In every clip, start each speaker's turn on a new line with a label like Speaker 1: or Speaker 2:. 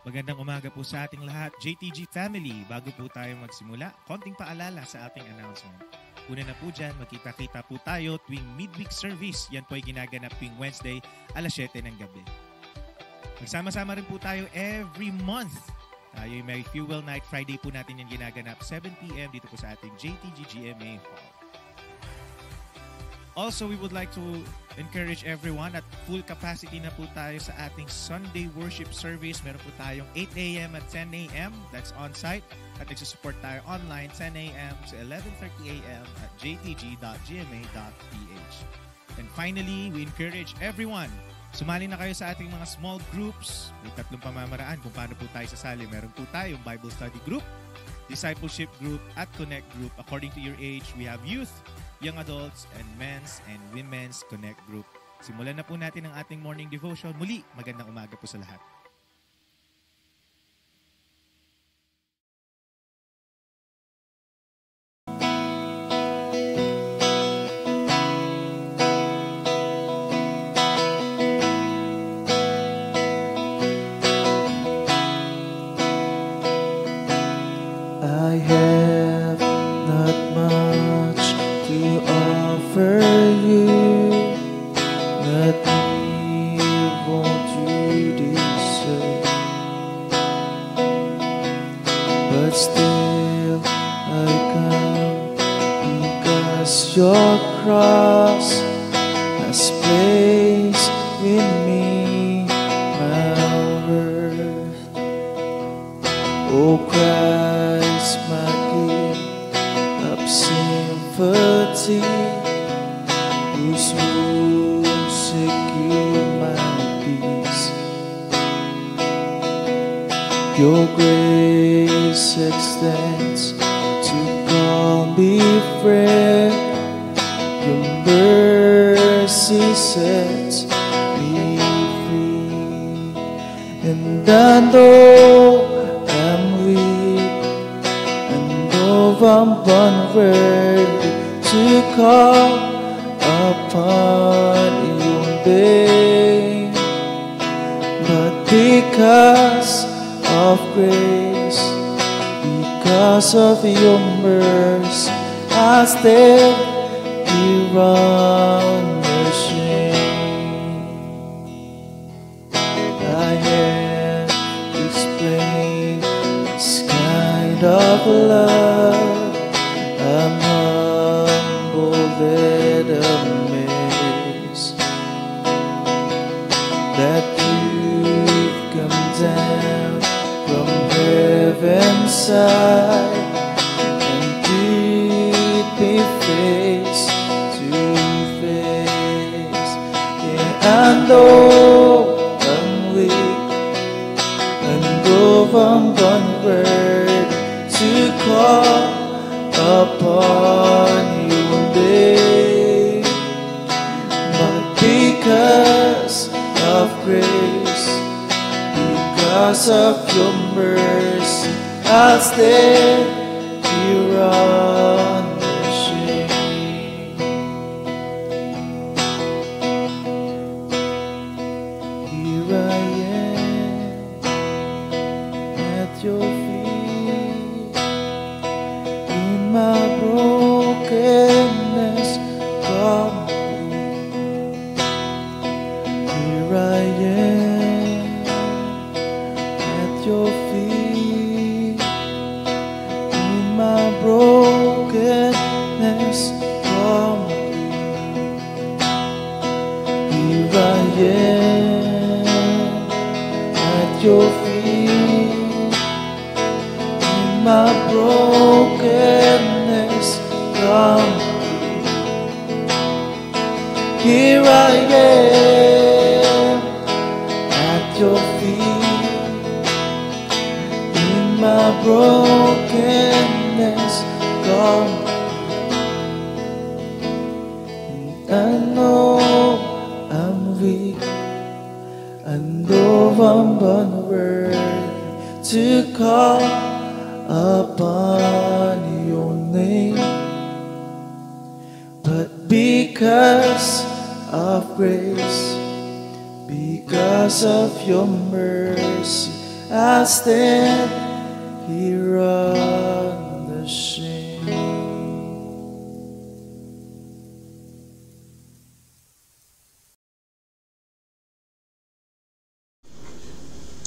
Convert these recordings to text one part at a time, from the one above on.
Speaker 1: Magandang umaga po sa ating lahat, JTG family. Bago po tayo magsimula, konting paalala sa ating announcement. Una na po dyan, magkita-kita po tayo tuwing midweek service. Yan po ay ginaganap tuwing Wednesday, alas 7 ng gabi. Magsama-sama rin po tayo every month. Tayo yung may Fuel Night Friday po natin yung ginaganap 7 p.m. dito po sa ating JTG GMA Hall. Also, we would like to encourage everyone at full capacity na po tayo sa ating Sunday worship service. Meron po tayong 8 a.m. at 10 a.m. That's on-site. At nagsusupport tayo online 10 a.m. to 11:30 a.m. at jtg.gma.ph. And finally, we encourage everyone, sumali na kayo sa ating mga small groups. May 3 pamamaraan kung paano po tayo sasali. Meron po tayong Bible study group, discipleship group, at connect group. According to your age, we have youth, young adults, and men's and women's connect group. Simulan na po natin ang ating morning devotion. Muli, magandang umaga po sa lahat.
Speaker 2: I have not much to offer you, not even you deserve, but still I come because your cross has placed in me my worth. Oh Christ, my gift of sympathy, whose wounds secure my peace. Your grace extends to call me friend. Your mercy sets me free, and I know I'm weak, and though I'm unworthy to call upon your name, but because of grace, because of your mercy, I stand here unashamed. I have explained this kind of love. I'm humbled and amazed that you've come down from heaven's side and greet me face to face. Yeah, I know I'm weak, and though I'm unworthy to call upon your name, but because of grace, because of your mercy, I'll stand here unashamed. Here I am at your feet, in my brokenness complete. Here I am at your feet, in my brokenness complete. Here I am at your feet, in my brokenness complete. Here I am at your feet, in my brokenness complete. I know I'm weak, I know I'm unworthy to call upon your name, but because of grace, because of your mercy, I stand here unashamed.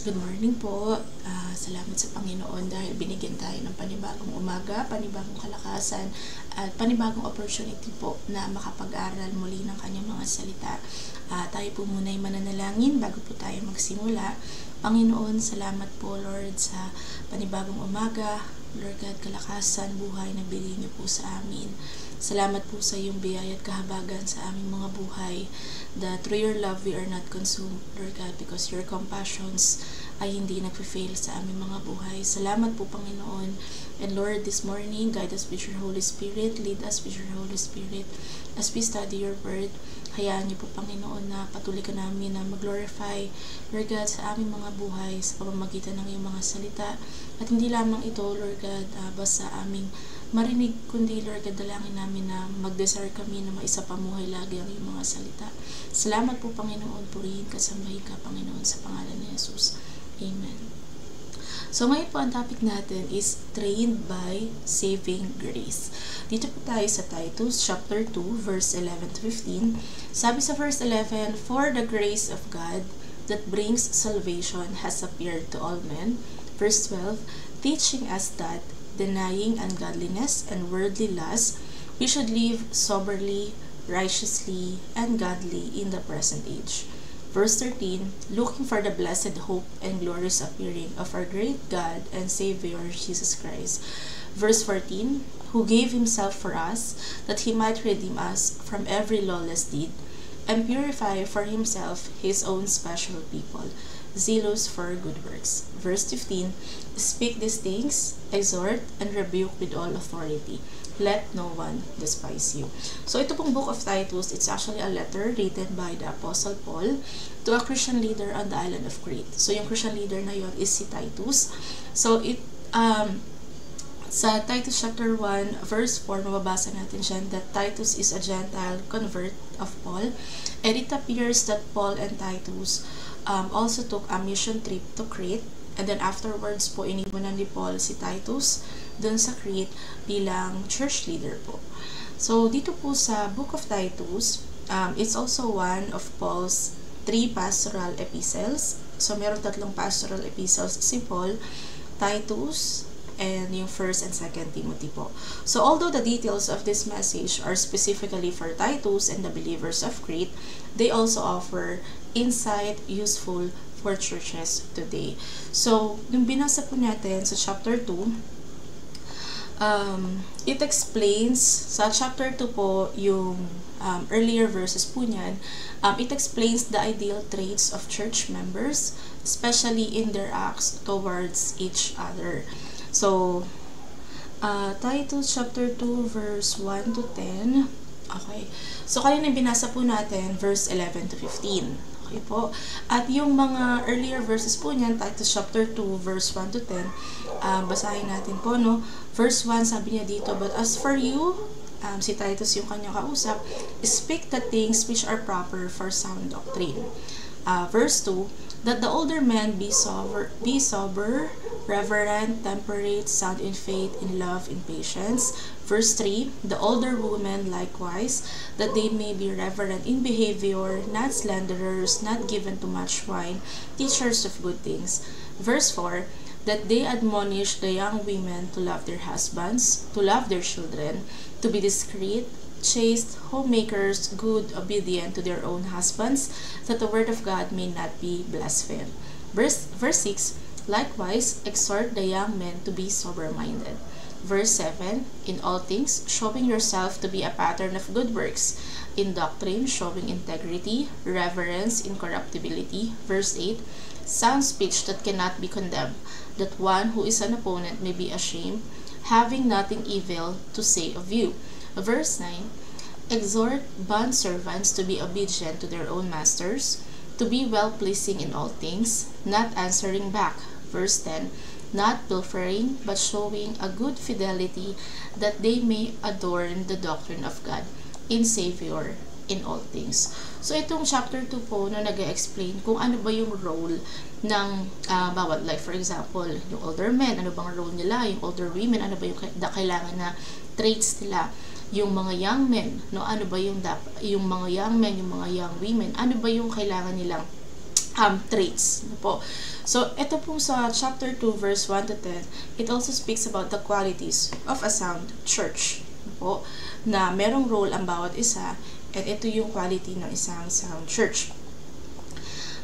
Speaker 3: Good morning po. Salamat sa Panginoon dahil binigyan tayo ng panibagong umaga, panibagong kalakasan, at panibagong opportunity po na makapag-aral muli ng kanyang mga salita. Tayo po muna ay mananalangin bago po tayo magsimula. Panginoon, salamat po Lord sa panibagong umaga. Lord God, kalakasan, buhay na bigay niyo po sa amin. Salamat po sa iyong biyaya at kahabagan sa aming mga buhay. That through your love we are not consumed, Lord God, because your compassions ay hindi nagfe-fail sa aming mga buhay. Salamat po, Panginoon. And Lord, this morning, guide us with your Holy Spirit. Lead us with your Holy Spirit. As we study your word, hayaan niyo po, Panginoon, na patuloy ka namin na mag-glorify, Lord God, sa aming mga buhay sa pamamagitan ng iyong mga salita. At hindi lamang ito, Lord God, basta aming marinig, kundi, Lord God, dalangin namin na mag-desire kami na maisapamuhay lagi ang iyong mga salita. Salamat po, Panginoon. Purihin ka, sambahin ka, Panginoon, sa pangalan ni Jesus. Amen. So ngayon po ang topic natin is trained by saving grace. Dito po tayo sa Titus chapter 2 verse 11 to 15. Sabi sa verse 11, "For the grace of God that brings salvation has appeared to all men." Verse 12, "Teaching us that, denying ungodliness and worldly lust, we should live soberly, righteously, and godly in the present age." Verse 13, "Looking for the blessed hope and glorious appearing of our great God and Savior Jesus Christ." Verse 14, "Who gave himself for us, that he might redeem us from every lawless deed, and purify for himself his own special people, zealous for good works." Verse 15, "Speak these things, exhort, and rebuke with all authority. Let no one despise you." So ito pong book of Titus, it's actually a letter written by the Apostle Paul to a Christian leader on the island of Crete. So yung Christian leader na yon is si Titus. So sa Titus chapter 1 verse 4, mababasa natin dyan that Titus is a Gentile convert of Paul, and it appears that Paul and Titus also took a mission trip to Crete, and then afterwards po iniwanan ni Paul si Titus dun sa Crete bilang church leader po. So dito po sa book of Titus, it's also one of Paul's 3 pastoral epistles. So meron 3 pastoral epistles si Paul, Titus, and yung 1st and 2nd Timothy po. So although the details of this message are specifically for Titus and the believers of Crete, they also offer insight useful for churches today. So yung binasa po natin sa chapter 2, it explains, sa chapter 2 po, yung earlier verses po niyan, it explains the ideal traits of church members, especially in their acts towards each other. So, Titus chapter 2 verse 1 to 10. Okay. So, kanina binasa po natin verse 11 to 15. Okay po. At yung mga earlier verses po niyan, Titus chapter 2 verse 1 to 10, basahin natin po, no? Verse 1, sabi niya dito, "But as for you," si Titus yung kanyang kausap, "speak the things which are proper for sound doctrine." Verse 2, "That the older men be sober, reverent, temperate, sound in faith, in love, in patience." Verse 3, "The older women likewise, that they may be reverent in behavior, not slanderers, not given to much wine, teachers of good things." Verse 4, "That they admonish the young women to love their husbands, to love their children, to be discreet, chaste, homemakers, good, obedient to their own husbands, that the word of God may not be blasphemed." Verse 6, "Likewise, exhort the young men to be sober-minded." Verse 7, "In all things, showing yourself to be a pattern of good works, in doctrine, showing integrity, reverence, incorruptibility." Verse 8, "Sound speech that cannot be condemned, that one who is an opponent may be ashamed, having nothing evil to say of you." Verse 9, "Exhort bondservants to be obedient to their own masters, to be well-pleasing in all things, not answering back." Verse 10, "Not pilfering, but showing a good fidelity, that they may adorn the doctrine of God in Savior in all things. So, itong chapter 2 po na nag-explain kung ano ba yung role ng bawat, like for example, yung older men, ano bang role nila, yung older women, ano ba yung kailangan na traits nila, yung mga young men, no, ano ba yung mga young men, yung mga young women, ano ba yung kailangan nilang traits, no po. So, ito po sa chapter 2 verse 1 to 10, it also speaks about the qualities of a sound church, no po, na merong role ang bawat isa, and ito yung quality ng isang sound church.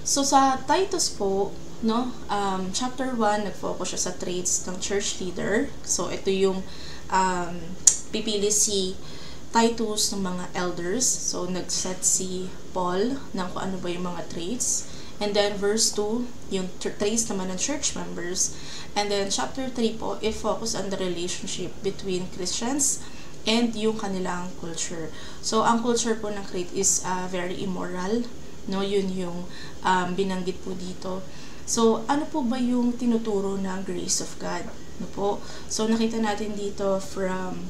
Speaker 3: So, sa Titus po, no, chapter 1, nag-focus siya sa traits ng church leader. So, ito yung pipili si Titus ng mga elders. So, nag-set si Paul ng kung ano ba yung mga traits. And then, verse 2, yung traits naman ng church members. And then, chapter 3 po, it focus on the relationship between Christians and yung kanilang culture. So, ang culture po ng Crete is very immoral. No, yun yung binanggit po dito. So, ano po ba yung tinuturo ng grace of God? No po? So, nakita natin dito from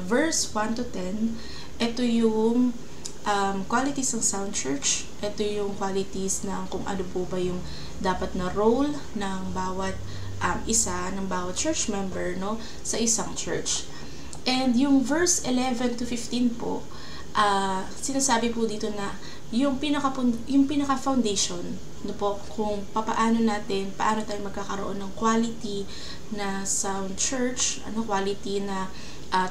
Speaker 3: verse 1 to 10, ito yung qualities ng sound church. Ito yung qualities ng kung ano po ba yung dapat na role ng bawat isa, ng bawat church member, no, sa isang church. And yung verse 11 to 15 po, sinasabi po dito na yung pinaka foundation, no po, kung paano tayo magkakaroon ng quality na sound church, quality na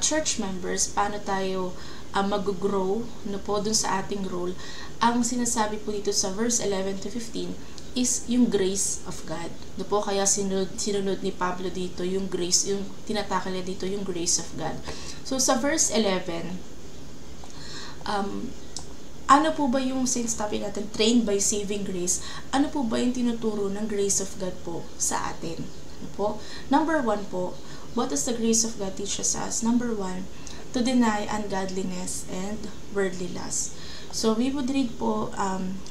Speaker 3: church members, paano tayo mag-grow, no po, dun sa ating role. Ang sinasabi po dito sa verse 11 to 15 is yung grace of God. No po, kaya sinunod ni Pablo dito yung grace, yung tinatakal niya dito yung grace of God. So sa verse 11, ano po ba yung since topic natin, trained by saving grace, ano po ba yung tinuturo ng grace of God po sa atin? Ano po? Number 1 po, what does the grace of God teaches us? Number 1, to deny ungodliness and worldly lust. So, we would read po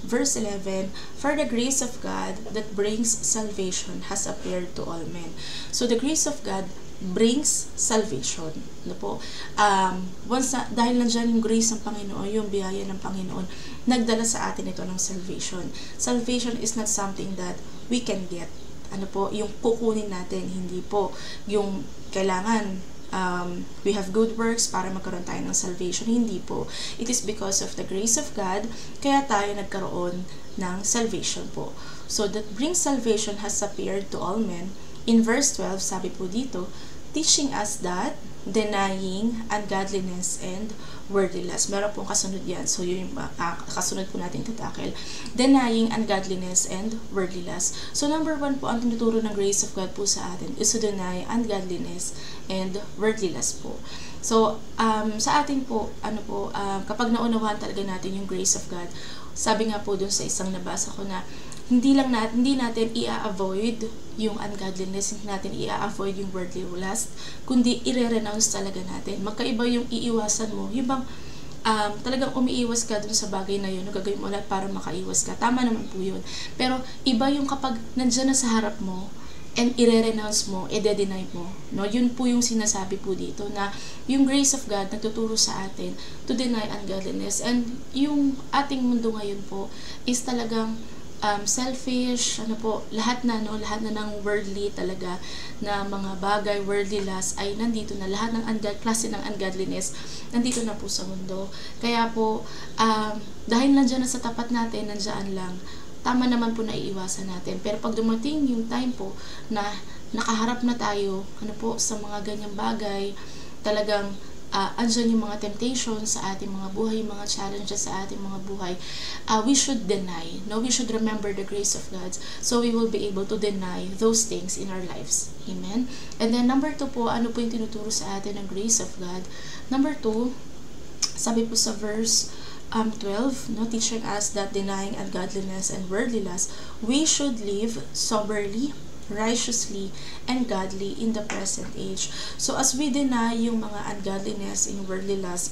Speaker 3: verse 11, for the grace of God that brings salvation has appeared to all men. So, the grace of God brings salvation. No po? Dahil nandiyan yung grace ng Panginoon, yung biyaya ng Panginoon, nagdala sa atin ito ng salvation. Salvation is not something that we can get. Ano po? Yung kukunin natin, hindi po yung kailangan we have good works para magkaroon tayo ng salvation. Hindi po. It is because of the grace of God, kaya tayo nagkaroon ng salvation po. So, that brings salvation has appeared to all men. In verse 12, sabi po dito, teaching us that denying ungodliness and worldly lust. Meron pong kasunod yan. So, yun yung kasunod po natin tatakil. Denying ungodliness and worldly lust. So, number 1 po, ang tinuturo ng grace of God po sa atin is to deny ungodliness and worldly lust po. So, sa atin po, kapag naunawahan talaga natin yung grace of God, sabi nga po dun sa isang nabasa ko na, hindi natin i-avoid yung ungodliness, hindi natin i-avoid yung worldly lust, kundi i-renounce talaga natin. Magkaiba yung iiwasan mo. Yung bang talagang umiiwas ka dun sa bagay na yun, gagawin mo lahat para makaiwas ka. Tama naman po yun. Pero iba yung kapag nandyan na sa harap mo, and i-renounce mo, i-deny mo. No? Yun po yung sinasabi po dito na yung grace of God nagtuturo sa atin to deny ungodliness. And yung ating mundo ngayon po is talagang selfish, lahat na ng worldly talaga na mga bagay, worldly lust ay nandito na, lahat ng klase ng ungodliness nandito na po sa mundo. Kaya po, dahil nandiyan na sa tapat natin, nandiyan lang, tama naman po na iiwasan natin. Pero pag dumating yung time po na nakaharap na tayo, sa mga ganyang bagay, talagang andyan yung mga temptations sa ating mga buhay, mga challenges sa ating mga buhay, we should deny. No, we should remember the grace of God, so we will be able to deny those things in our lives. Amen? And then number 2 po, ano po yung tinuturo sa atin ng grace of God? Number 2, sabi po sa verse 12, no, teaching us that denying ungodliness and worldly lust, we should live soberly, righteously, and godly in the present age. So, as we deny yung mga ungodliness and worldly lust,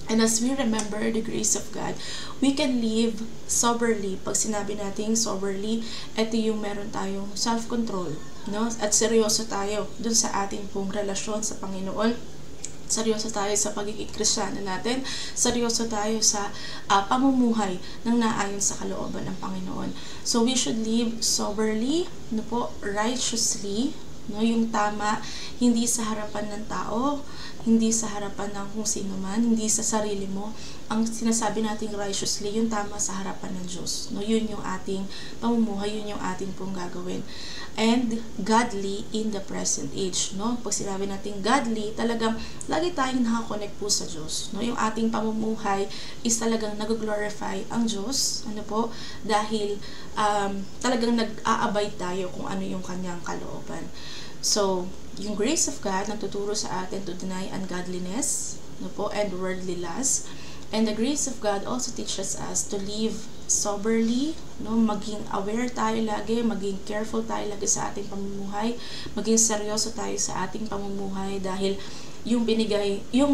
Speaker 3: and as we remember the grace of God, we can live soberly. Pag sinabi natin soberly, ito yung meron tayong self-control, no? At seryoso tayo dun sa ating pong relasyon sa Panginoon. seryoso tayo sa pagiging Kristiyano natin, seryoso tayo sa pamumuhay ng naayon sa kalooban ng Panginoon. So we should live soberly, no po, righteously, no, yung tama, hindi sa harapan ng tao, hindi sa harapan ng kung sino man, hindi sa sarili mo. Ang sinasabi nating righteously, yung tama sa harapan ng Diyos. No, yun yung ating pamumuhay, yun yung ating pong gagawin. And godly in the present age. No? Pag sinabi natin godly, talagang lagi tayong nakakonect po sa Diyos. No? Yung ating pamumuhay is talagang nag-glorify ang Diyos. Ano po? Dahil talagang nag-aabay tayo kung ano yung kanyang kalooban. So, yung grace of God nagtuturo sa atin to deny ungodliness, no po, and worldly lust. And the grace of God also teaches us to live soberly, no, maging aware tayo lagi, maging careful tayo lagi sa ating pamumuhay, maging seryoso tayo sa ating pamumuhay dahil yung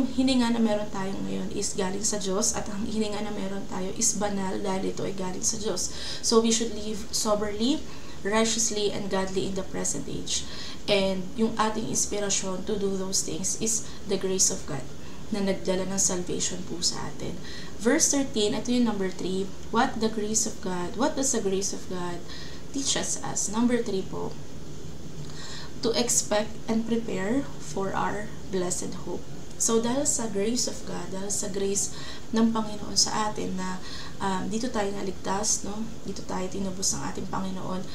Speaker 3: hininga na meron tayo ngayon is galing sa Diyos at ang hininga na meron tayo is banal dahil ito ay galing sa Diyos. So we should live soberly, righteously, and godly in the present age. And yung ating inspirasyon to do those things is the grace of God na nagdala ng salvation po sa atin. Verse 13, ito yung number 3. What does the grace of God teaches us? Number 3 po, to expect and prepare for our blessed hope. So dahil sa grace of God, dahil sa grace ng Panginoon sa atin na dito tayo naligtas, no? Dito tayo tinubos ng ating Panginoon.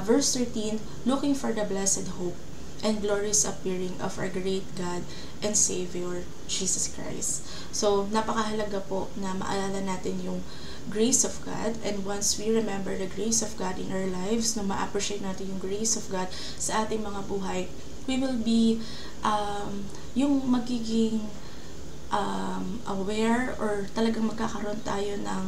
Speaker 3: Verse 13, looking for the blessed hope and glorious appearing of our great God and Savior, Jesus Christ. So, napakahalaga po na maalala natin yung grace of God, and once we remember the grace of God in our lives, na ma-appreciate natin yung grace of God sa ating mga buhay, we will be yung magiging aware, or talagang magkakaroon tayo ng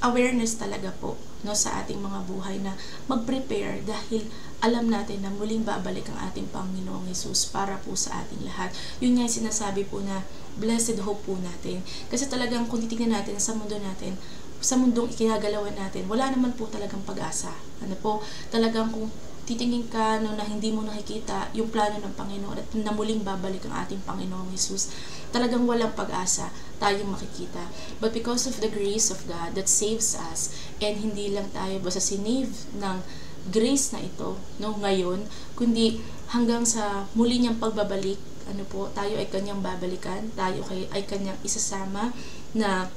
Speaker 3: awareness talaga po, no, sa ating mga buhay na mag-prepare dahil alam natin na muling babalik ang ating Panginoong Hesus para po sa ating lahat. Yun nga yung sinasabi po na blessed hope po natin. Kasi talagang kung titignan natin sa mundo natin, sa mundong ikinagalawan natin, wala naman po talagang pag-asa. Ano po, talagang kung titingin ka no, na hindi mo nakikita yung plano ng Panginoon at na muling babalik ang ating Panginoong Hesus, talagang walang pag-asa tayong makikita. But because of the grace of God that saves us, and hindi lang tayo basta sinave ng grace na ito, no, ngayon, kundi hanggang sa muli niyang pagbabalik, ano po, tayo ay kanyang babalikan, tayo ay kanyang isasama na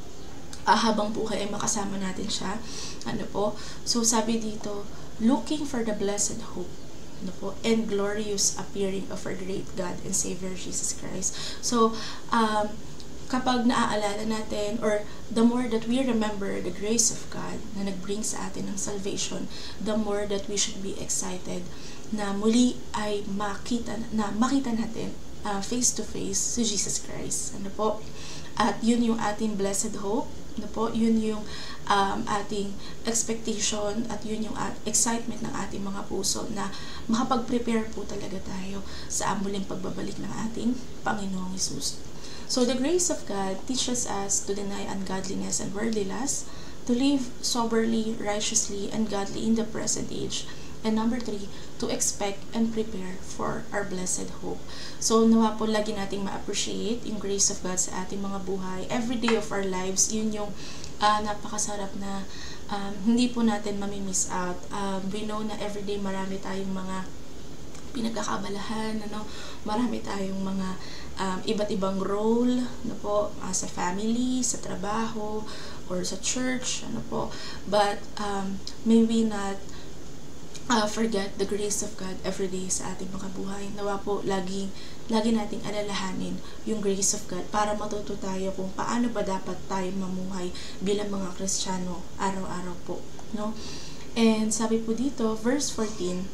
Speaker 3: habang buhay ay makasama natin siya. Ano po? So sabi dito, looking for the blessed hope, ano po, and glorious appearing of our great God and Savior Jesus Christ. So kapag naaalala natin, or the more that we remember the grace of God na nagbring sa atin ng salvation, the more that we should be excited na muli ay makita natin face to face si Jesus Christ. Ano po? At yun yung ating blessed hope. Ano po? Yun yung ating expectation, at yun yung excitement ng ating mga puso na makapag-prepare po talaga tayo sa muling pagbabalik ng ating Panginoong Hesus. So the grace of God teaches us to deny ungodliness and worldly lust, to live soberly, righteously, and godly in the present age. And number 3, to expect and prepare for our blessed hope. So nawa po lagi nating ma-appreciate yung grace of God sa ating mga buhay. Every day of our lives, yun yung napakasarap na hindi po natin mamimiss out. We know na everyday marami tayong mga pinagkakabalahan, ano, marami tayong mga iba't ibang role, ano po, sa family, sa trabaho, or sa church, ano po. But may we not forget the grace of God every day sa ating mga buhay. Nawa po lagi nating alalahanin yung grace of God para matuto tayo kung paano ba dapat tayo mamuhay bilang mga Kristiyano araw-araw po, no? And sabi po dito, verse 14,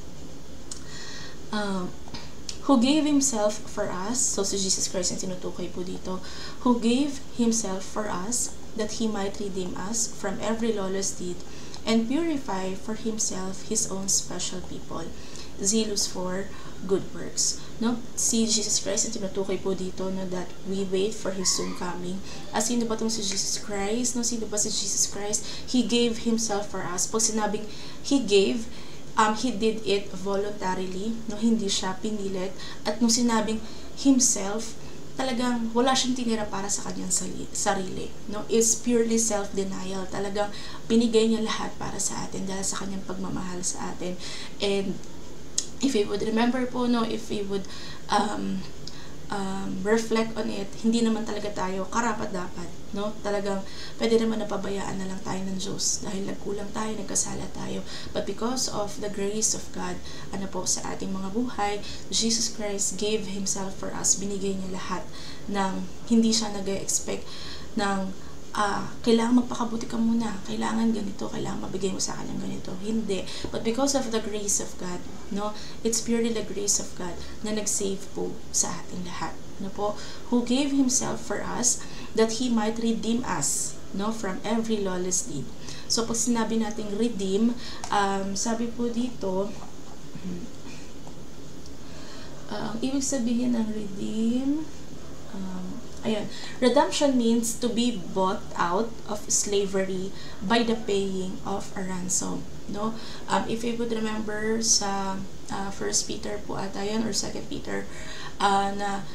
Speaker 3: who gave Himself for us, so si Jesus Christ ang tinutukoy po dito, who gave Himself for us, that He might redeem us from every lawless deed, and purify for Himself His own special people, zealous for good works. No? Si Jesus Christ ang tinutukoy po dito, no, that we wait for His soon coming. Sino ba itong si Jesus Christ? No? Sino ba si Jesus Christ? He gave Himself for us. Pag sinabing He gave, He did it voluntarily, no, hindi siya pinilit. At nung sinabing Himself, talagang wala siyang tinira para sa kanyang sarili. No? It's purely self-denial. Talagang binigay niya lahat para sa atin dahil sa kanyang pagmamahal sa atin. And if we would remember po, no, if we would reflect on it, hindi naman talaga tayo karapat-dapat, no? Talagang pwede naman napabayaan na lang tayo ng Diyos dahil nagkulang tayo, nagkasala tayo. But because of the grace of God, ano po, sa ating mga buhay, Jesus Christ gave Himself for us. Binigay niya lahat ng hindi siya nag-expect ng kailangan magpakabuti ka muna, kailangan ganito, kailangan mabigay mo sa akin ng ganito. Hindi. But because of the grace of God, no, it's purely the grace of God na nag-save po sa ating lahat. No po, who gave Himself for us that He might redeem us, no, from every lawless deed. So pag sinabi nating redeem, sabi po dito, ibig sabihin ng redeem, ayan, redemption means to be bought out of slavery by the paying of a ransom. No? If you would remember sa 1 Peter po ata yun, or 2 Peter, na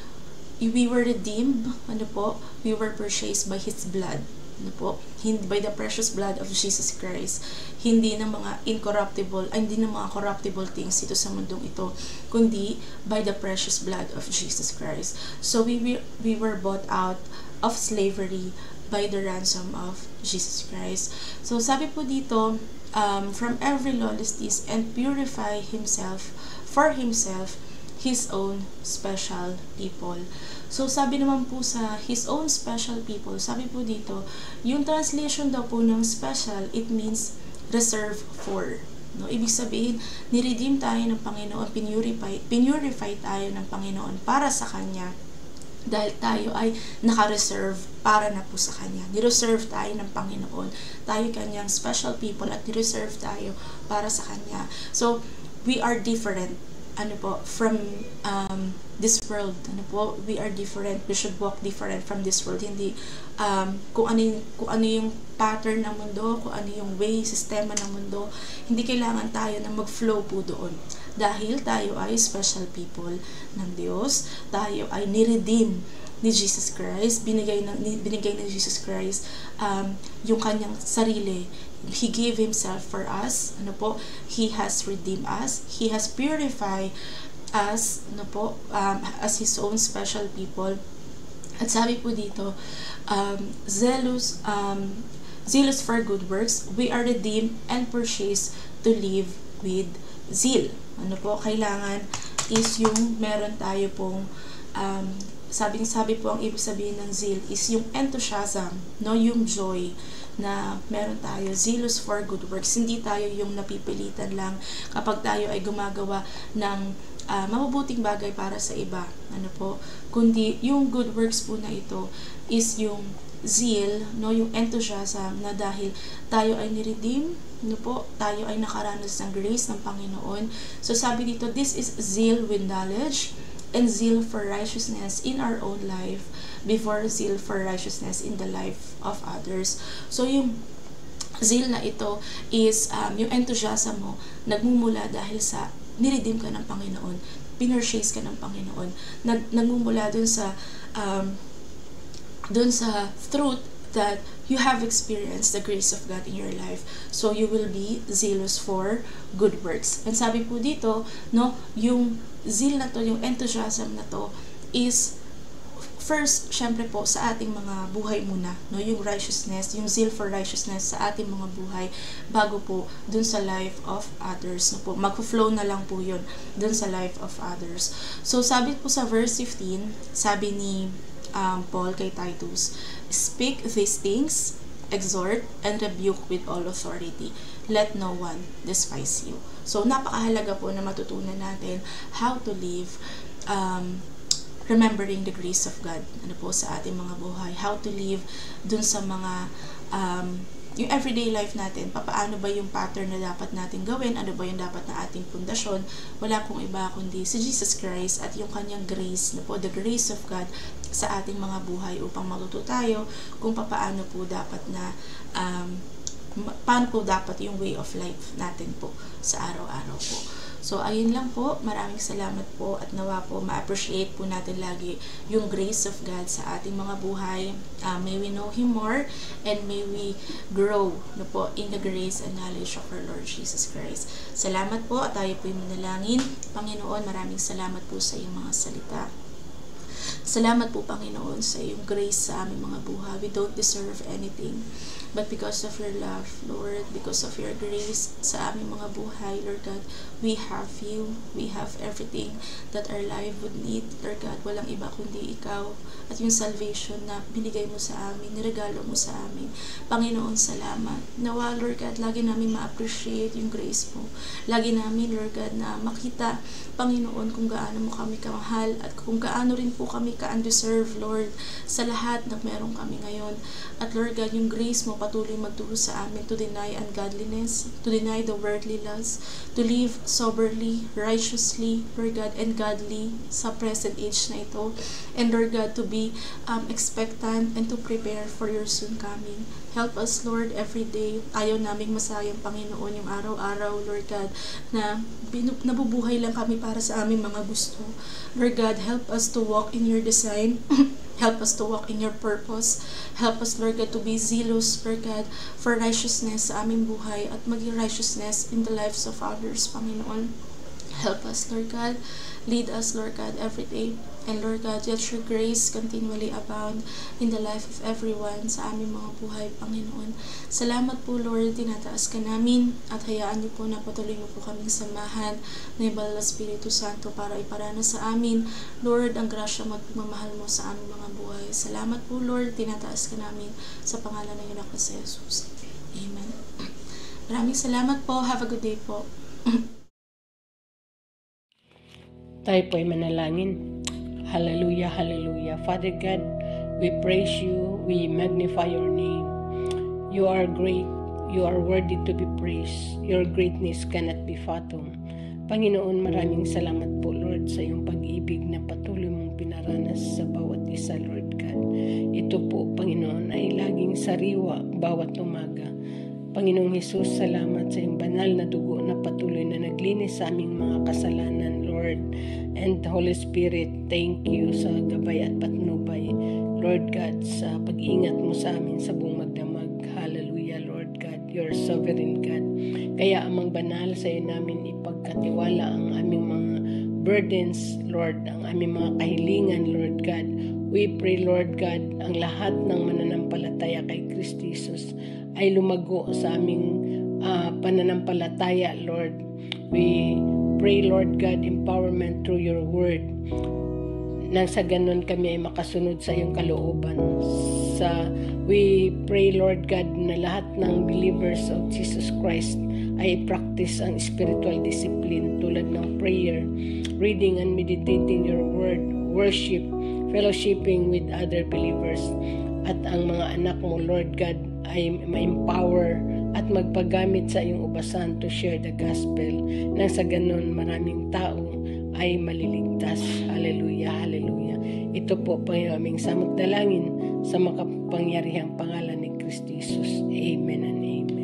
Speaker 3: we were redeemed, ano po, we were purchased by His blood. Ano po, by the precious blood of Jesus Christ. Hindi ng mga hindi ng mga corruptible things ito sa mundong ito, kundi by the precious blood of Jesus Christ. So we were bought out of slavery by the ransom of Jesus Christ. So sabi po dito, from every lawlessness, and purify Himself for Himself His own special people. So, sabi naman po sa His own special people, sabi po dito, yung translation daw po ng special, it means reserved for. No? Ibig sabihin, niredeem tayo ng Panginoon, pinurify tayo ng Panginoon para sa Kanya, dahil tayo ay naka-reserve para na po sa Kanya. Nireserve tayo ng Panginoon. Tayo Kanyang special people at nireserve tayo para sa Kanya. So, we are different. Ano po, from this world, ano po, we are different, we should walk different from this world. Hindi kung ano yung pattern ng mundo, kung ano yung way, sistema ng mundo, hindi kailangan tayo na mag-flow po doon. Dahil tayo ay special people ng Diyos, tayo ay ni-redeem ni Jesus Christ, binigay ng Jesus Christ yung kanyang sarili. He gave Himself for us, ano po, He has redeemed us, He has purified us, ano po, as His own special people. At sabi po dito, zealous for good works, we are redeemed and purchased to live with zeal. Ano po, kailangan is yung meron tayo pong sabi po, ang ibig sabihin ng zeal is yung enthusiasm, no, yung joy na meron tayo, zealous for good works. Hindi tayo yung napipilitan lang kapag tayo ay gumagawa ng mabubuting bagay para sa iba, ano po, kundi yung good works po na ito is yung zeal, no, yung enthusiasm na dahil tayo ay ni-redeem, no po, tayo ay nakaranas ng grace ng Panginoon. So sabi dito, this is zeal with knowledge, and zeal for righteousness in our own life before zeal for righteousness in the life of others. So yung zeal na ito is yung enthusiasm mo nagmumula dahil sa niredeem ka ng Panginoon, pinurchase ka ng Panginoon, nagmumula dun sa truth that you have experienced the grace of God in your life. So you will be zealous for good works. And sabi po dito, no, yung zeal na to, yung enthusiasm na to is first, syempre po, sa ating mga buhay muna, no, yung righteousness, yung zeal for righteousness sa ating mga buhay, bago po dun sa life of others, no po, mag-flow na lang po yun dun sa life of others. So sabi po sa verse 15, sabi ni Paul kay Titus, speak these things, exhort and rebuke with all authority. Let no one despise you. So napakahalaga po na matutunan natin how to live remembering the grace of God, ano po, sa ating mga buhay. How to live dun sa mga yung everyday life natin, paano ba yung pattern na dapat natin gawin, ano ba yung dapat na ating pundasyon. Wala pong iba kundi si Jesus Christ at yung kanyang grace, na po, the grace of God sa ating mga buhay, upang matuto tayo kung paano po dapat na paano po dapat yung way of life natin po sa araw-araw po. So, ayun lang po. Maraming salamat po at nawa po ma-appreciate po natin lagi yung grace of God sa ating mga buhay. May we know Him more and may we grow po in the grace and knowledge of our Lord Jesus Christ. Salamat po at tayo po yung manalangin. Panginoon, maraming salamat po sa iyong mga salita. Salamat po, Panginoon, sa iyong grace sa aming mga buhay. We don't deserve anything. But because of your love, Lord, because of your grace sa aming mga buhay, Lord God, we have you. We have everything that our life would need, Lord God. Walang iba kundi ikaw. At yung salvation na binigay mo sa amin, niregalo mo sa amin. Panginoon, salamat. Nawa, Lord God, lagi namin ma-appreciate yung grace mo. Lagi namin, Lord God, na makita, Panginoon, kung gaano mo kami kamahal at kung gaano rin po kami ka-undeserved, Lord, sa lahat na meron kami ngayon. At Lord God, yung grace mo patuloy magturo sa amin to deny ungodliness, to deny the worldly lusts, to live soberly, righteously, Lord God, and godly sa present age na ito. And Lord God, to be expectant and to prepare for your soon coming. Help us, Lord, every day. Ayaw naming masayang, Panginoon, yung araw-araw, Lord God, na nabubuhay lang kami para sa aming mga gusto. Lord God, help us to walk in your design. Help us to walk in your purpose. Help us, Lord God, to be zealous, Lord God, for righteousness sa aming buhay at maging righteousness in the lives of others, Panginoon. Help us, Lord God. Lead us, Lord God, every day. And Lord God, let your grace continually abound in the life of everyone sa aming mga buhay, Panginoon. Salamat po, Lord, tinataas ka namin at hayaan niyo po na patuloy mo po kaming samahan ng Banal na Espiritu Santo para iparana sa amin, Lord, ang grasya magmamahal mo sa aming mga buhay. Salamat po, Lord, tinataas ka namin sa pangalan ng iyong anak na si Jesus. Amen. Maraming salamat po. Have a good day po.
Speaker 4: Tayo po ay manalangin. Hallelujah, hallelujah. Father God, we praise you, we magnify your name. You are great, you are worthy to be praised. Your greatness cannot be fathomed. Panginoon, maraming salamat po, Lord, sa iyong pag-ibig na patuloy mong pinaranas sa bawat isa, Lord God. Ito po, Panginoon, ay laging sariwa bawat umaga. Panginoong Hesus, salamat sa iyong banal na dugo na patuloy na naglinis sa aming mga kasalanan, Lord. And Holy Spirit, thank you sa gabay at patnubay, Lord God, sa pag-ingat mo sa amin sa buong magdamag. Hallelujah, Lord God, you're sovereign God. Kaya amang banal sa iyo namin ipagkatiwala ang aming mga burdens, Lord, ang aming mga kahilingan, Lord God. We pray, Lord God, ang lahat ng mananampalataya kay Kristo Jesus ay lumago sa aming pananampalataya, Lord. We pray, Lord God, empowerment through your word. Nang sa ganun kami ay makasunod sa iyong kalooban. We pray, Lord God, na lahat ng believers of Jesus Christ ay practice ang spiritual discipline tulad ng prayer, reading and meditating your word, worship, fellowshipping with other believers. At ang mga anak mo, Lord God, ay ma-empower at magpagamit sa iyong ubasan to share the gospel. Nang sa ganun, maraming tao ay maliligtas. Hallelujah, hallelujah. Ito po ang aming samot dalangin sa makapangyarihang pangalan ni Kristo Jesus. Amen and amen.